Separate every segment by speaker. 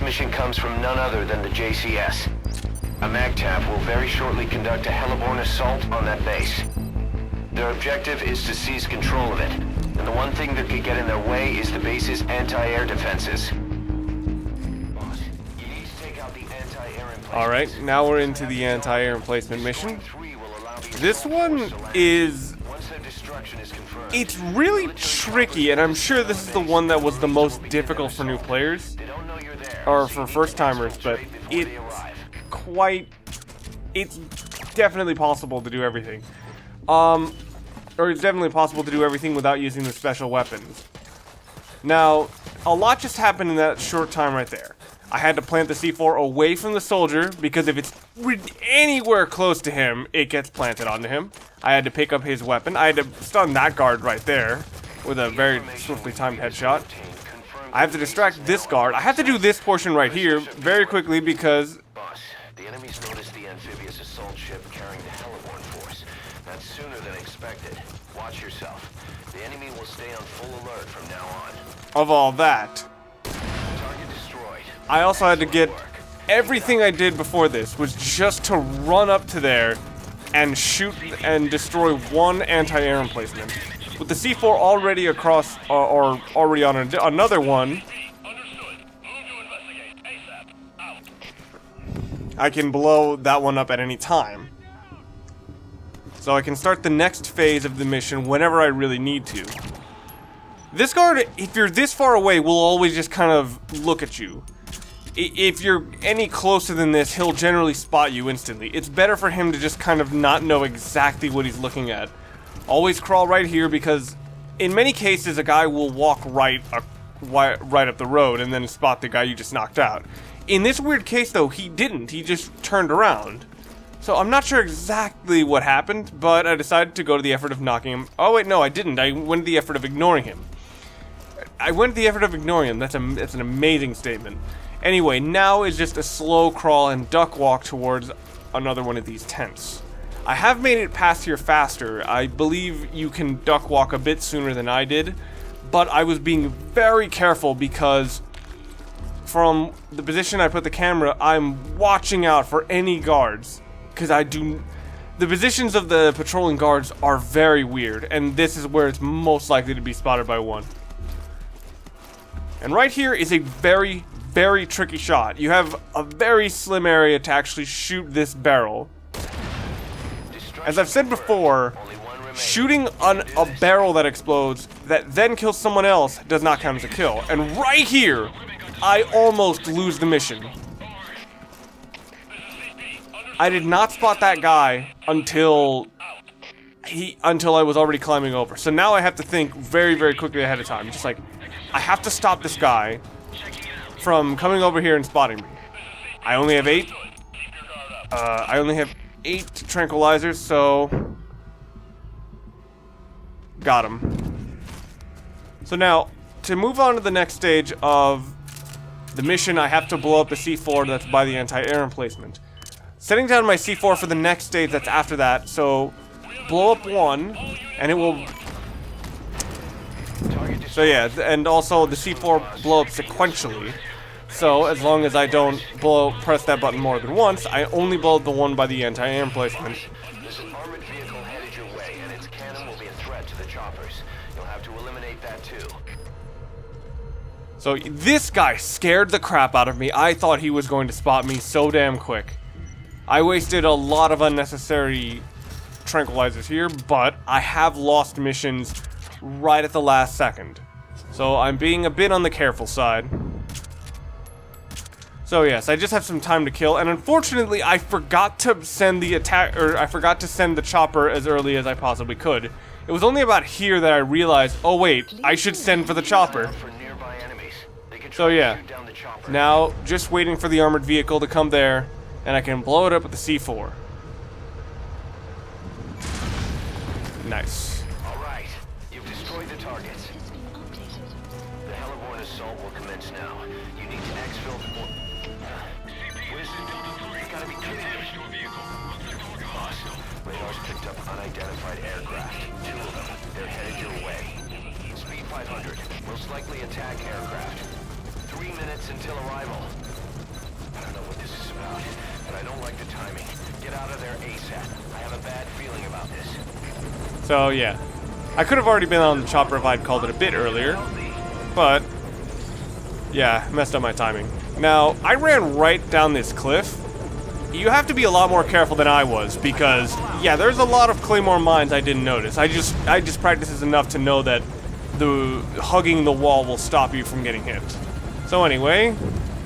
Speaker 1: This mission comes from none other than the JCS. A MAGTF will very shortly conduct a heliborne assault on that base. Their objective is to seize control of it, and the one thing that could get in their way is the base's anti-air defenses. Boss, you need to take out the anti-air emplacements.
Speaker 2: Alright, now we're into the anti-air emplacement mission. This one is... It's really tricky, and I'm sure this is the one that was the most difficult for new players. Or for first-timers, but it's definitely possible to do everything. Or it's definitely possible to do everything without using the special weapons. Now, a lot just happened in that short time right there. I had to plant the C4 away from the soldier, because if it's anywhere close to him, it gets planted onto him. I had to pick up his weapon. I had to stun that guard right there with a very swiftly timed headshot. I have to distract this guard. I have to do this portion right here very quickly because...
Speaker 1: Boss, the enemies noticed the amphibious assault ship carrying the heliborne force. That's sooner than expected. Watch yourself. The enemy will stay on full alert from now on.
Speaker 2: Of all that,
Speaker 1: Target destroyed.
Speaker 2: I also had to get... Everything I did before this was just to run up to there and shoot and destroy one anti-air emplacement. With the C4 already across, or already on another one, I can blow that one up at any time. So I can start the next phase of the mission whenever I really need to. This guard, if you're this far away, will always just kind of look at you. If you're any closer than this, he'll generally spot you instantly. It's better for him to just kind of not know exactly what he's looking at. Always crawl right here because in many cases a guy will walk right up the road and then spot the guy you just knocked out. In this weird case though, he didn't. He just turned around. So I'm not sure exactly what happened, but I decided to go to the effort of knocking him. Oh wait, no, I didn't. I went to the effort of ignoring him. That's an amazing statement. Anyway, now is just a slow crawl and duck walk towards another one of these tents. I have made it past here faster. I believe you can duck walk a bit sooner than I did, but I was being very careful because from the position I put the camera, I'm watching out for any guards. Because the positions of the patrolling guards are very weird, and this is where it's most likely to be spotted by one. And right here is a very, very tricky shot. You have a very slim area to actually shoot this barrel. As I've said before, shooting on a barrel that explodes that then kills someone else does not count as a kill. And right here, I almost lose the mission. I did not spot that guy until I was already climbing over. So now I have to think very, very quickly ahead of time. Just like, I have to stop this guy from coming over here and spotting me. I only have 8. I only have 8 tranquilizers, so got him. So now, to move on to the next stage of the mission, I have to blow up the C4 that's by the anti-air emplacement. Setting down my C4 for the next stage that's after that, so blow up one, and it will... So yeah, and also the C4 blow up sequentially. So as long as I don't press that button more than once, I only blow up the one by the anti-air emplacement.
Speaker 1: There's an armored vehicle headed your way, and its cannon will be a threat to the choppers. You'll have to eliminate that too.
Speaker 2: So this guy scared the crap out of me. I thought he was going to spot me so damn quick. I wasted a lot of unnecessary tranquilizers here, but I have lost missions right at the last second. So I'm being a bit on the careful side. So yes, I just have some time to kill, and unfortunately I forgot to send the chopper as early as I possibly could. It was only about here that I realized, oh wait, I should send for the chopper. So yeah, now just waiting for the armored vehicle to come there, and I can blow it up with the C4. Nice.
Speaker 1: Alright, you've destroyed the targets. The heliborne assault will commence now. You need to exfil the... You gotta be kidding me. Boss, radar's picked up unidentified aircraft. 2 of them. They're headed your way. Speed 500. Most likely attack aircraft. 3 3 minutes until arrival. I don't know what this is about, but I don't like the timing. Get out of there ASAP. I have a bad feeling about this.
Speaker 2: So, yeah. I could have already been on the chopper if I'd called it a bit earlier, but yeah, messed up my timing. Now, I ran right down this cliff. You have to be a lot more careful than I was because, yeah, there's a lot of claymore mines I didn't notice. I just practiced this enough to know that the hugging the wall will stop you from getting hit. So anyway,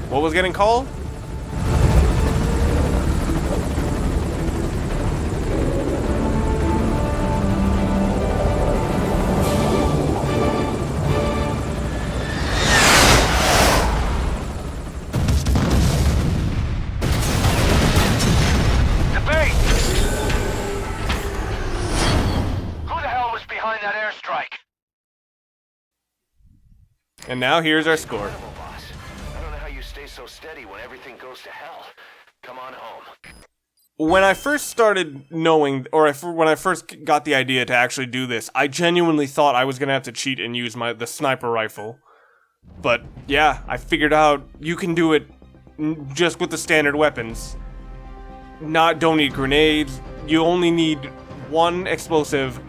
Speaker 2: what was getting called? And now here's our score.
Speaker 1: I don't know how you stay so steady when everything goes to hell. Come on home.
Speaker 2: When I first started knowing, or when I first got the idea to actually do this, I genuinely thought I was gonna have to cheat and use the sniper rifle. But yeah, I figured out you can do it just with the standard weapons. Don't need grenades. You only need one explosive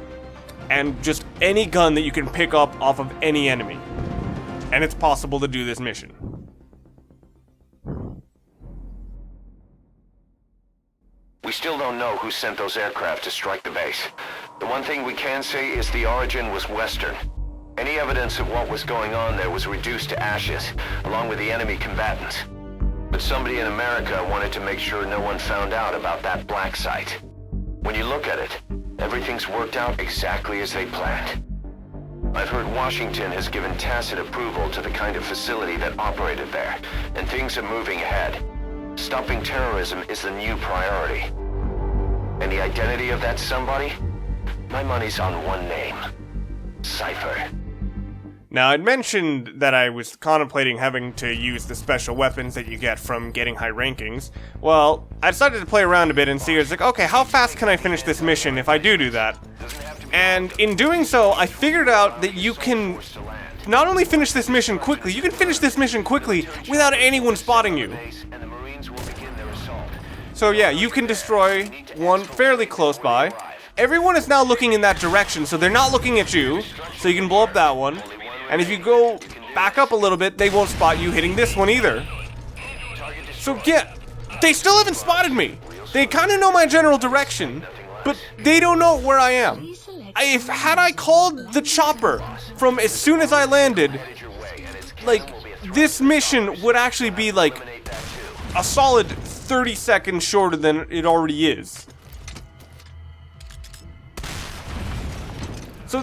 Speaker 2: and just any gun that you can pick up off of any enemy. And it's possible to do this mission.
Speaker 1: We still don't know who sent those aircraft to strike the base. The one thing we can say is the origin was Western. Any evidence of what was going on there was reduced to ashes, along with the enemy combatants. But somebody in America wanted to make sure no one found out about that black site. When you look at it, everything's worked out exactly as they planned. I've heard Washington has given tacit approval to the kind of facility that operated there, and things are moving ahead. Stopping terrorism is the new priority. And the identity of that somebody? My money's on one name. Cypher.
Speaker 2: Now, I'd mentioned that I was contemplating having to use the special weapons that you get from getting high rankings. Well, I decided to play around a bit and see, okay, how fast can I finish this mission if I do that? And in doing so, I figured out that you can not only finish this mission quickly, you can finish this mission quickly without anyone spotting you. So yeah, you can destroy one fairly close by. Everyone is now looking in that direction, so they're not looking at you, so you can blow up that one. And if you go back up a little bit, they won't spot you hitting this one either. So yeah, they still haven't spotted me. They kind of know my general direction, but they don't know where I am. Had I called the chopper from as soon as I landed, like, this mission would actually be like a solid 30 seconds shorter than it already is. So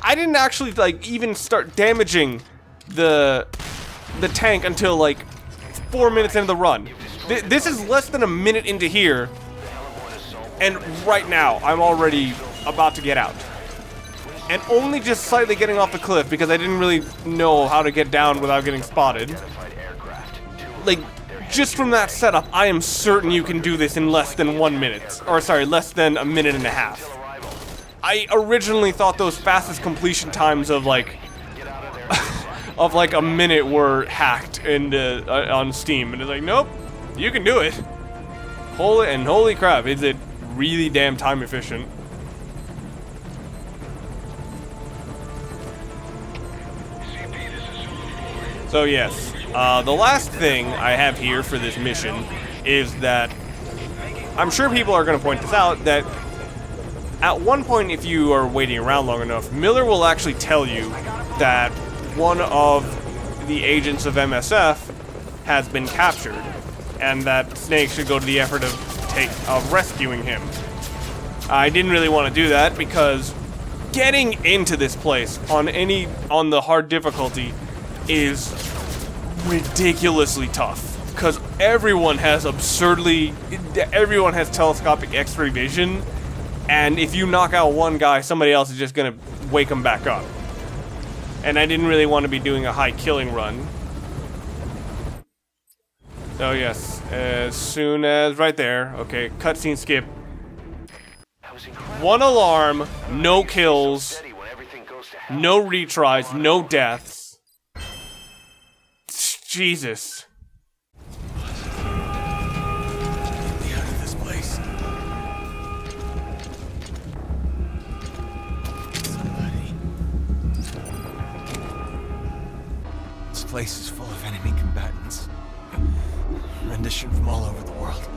Speaker 2: I didn't actually like even start damaging the tank until like 4 minutes into the run. This is less than a minute into here, and right now I'm already about to get out. And only just slightly getting off the cliff because I didn't really know how to get down without getting spotted. Like, just from that setup, I am certain you can do this in less than 1 minute. Or sorry, less than a minute and a half. I originally thought those fastest completion times of like of like a minute were hacked on Steam, and it's like, nope, you can do it. Holy crap, is it really damn time efficient. So yes, the last thing I have here for this mission is that I'm sure people are going to point this out, that at one point, if you are waiting around long enough, Miller will actually tell you that one of the agents of MSF has been captured, and that Snake should go to the effort of rescuing him. I didn't really want to do that because getting into this place on the hard difficulty is ridiculously tough, because everyone has telescopic X-ray vision. And if you knock out one guy, somebody else is just gonna wake him back up. And I didn't really want to be doing a high killing run. So yes, as soon as right there, okay, cutscene skip. One alarm, no kills, no retries, no deaths. Jesus.
Speaker 3: Get me out of this place. Somebody. This place is full of enemy combatants. Rendition from all over the world.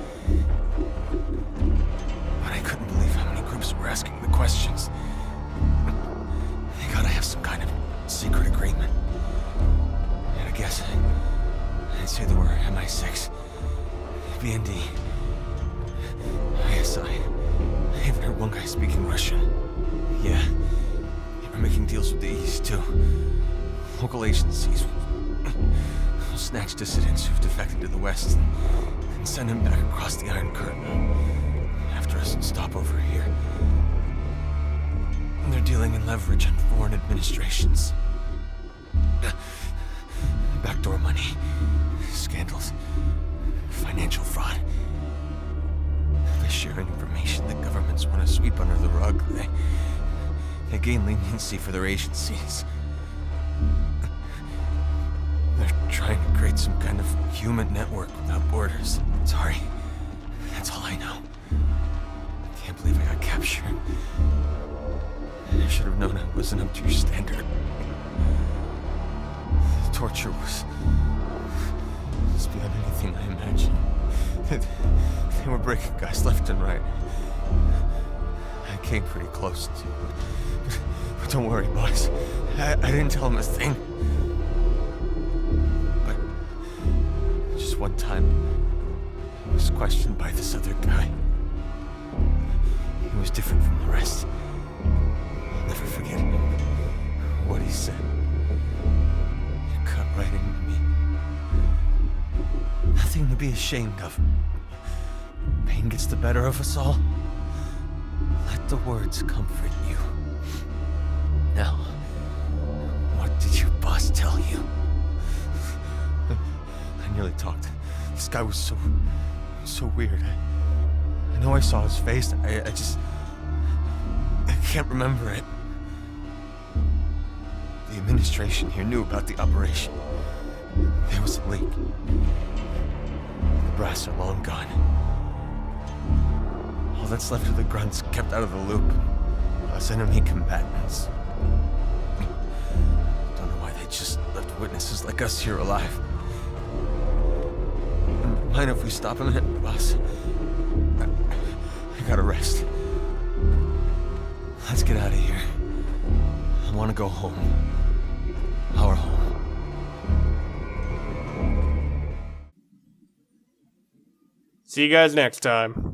Speaker 3: But I couldn't believe how many groups were asking the questions. They gotta have some kind of secret agreement. And I guess I'd say there were MI6, BND, ISI. I even heard one guy speaking Russian. Yeah, they were making deals with the East too. Local agencies will snatch dissidents who've defected to the West and send them back across the Iron Curtain after us and stop over here. And they're dealing in leverage on foreign administrations. Backdoor money, scandals, financial fraud. They're sharing information that governments want to sweep under the rug. They gain leniency for their agencies. They're trying to create some kind of human network without borders. Sorry, that's all I know. Can't believe I got captured. I should have known I wasn't up to your standard. The torture was beyond anything I imagined. They were breaking guys left and right. I came pretty close to, but don't worry, boss. I didn't tell him a thing. But just one time, I was questioned by this other guy. He was different from the rest. I'll never forget what he said. It cut right into me. Nothing to be ashamed of. Pain gets the better of us all. Let the words comfort you. Now, what did your boss tell you? I nearly talked. This guy was so weird. I know I saw his face. I can't remember it. The administration here knew about the operation. There was a leak. The brass are long gone. All that's left of the grunts kept out of the loop. Us enemy combatants. Don't know why they just left witnesses like us here alive. Mind if we stop a minute, boss? I gotta rest. Let's get out of here. I want to go home. Our home.
Speaker 2: See you guys next time.